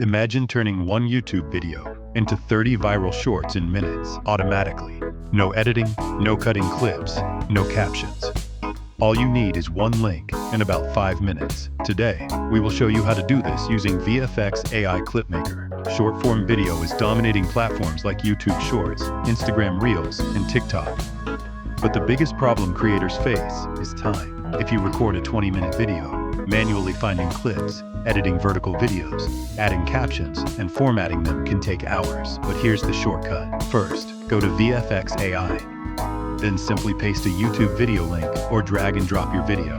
Imagine turning one YouTube video into 30 viral shorts in minutes automatically. No editing, no cutting clips, no captions. All you need is one link and about 5 minutes. Today, we will show you how to do this using VFX AI Clipmaker. Short-form video is dominating platforms like YouTube Shorts, Instagram Reels, and TikTok. But the biggest problem creators face is time. If you record a 20-minute video, manually finding clips, editing vertical videos, adding captions, and formatting them can take hours. But here's the shortcut. First, go to VFX AI. Then simply paste a YouTube video link or drag and drop your video.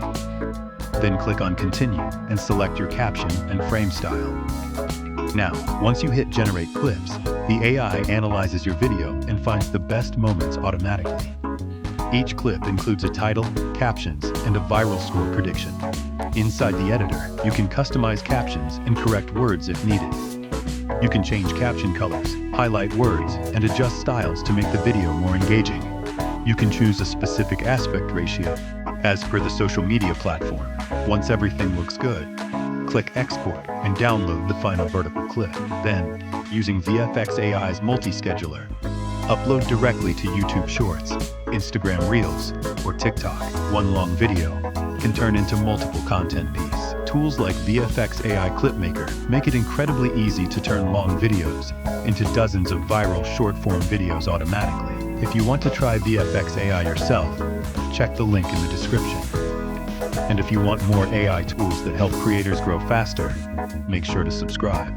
Then click on Continue and select your caption and frame style. Now, once you hit Generate Clips, the AI analyzes your video and finds the best moments automatically. Each clip includes a title, captions, and a viral score prediction. Inside the editor, you can customize captions and correct words if needed. You can change caption colors, highlight words, and adjust styles to make the video more engaging. You can choose a specific aspect ratio, as per the social media platform. Once everything looks good, click Export and download the final vertical clip. Then, using VFX AI's multi-scheduler, upload directly to YouTube Shorts, Instagram Reels, or TikTok. One long video can turn into multiple content pieces. Tools like VFX AI Clipmaker make it incredibly easy to turn long videos into dozens of viral short-form videos automatically. If you want to try VFX AI yourself, check the link in the description. And if you want more AI tools that help creators grow faster, make sure to subscribe.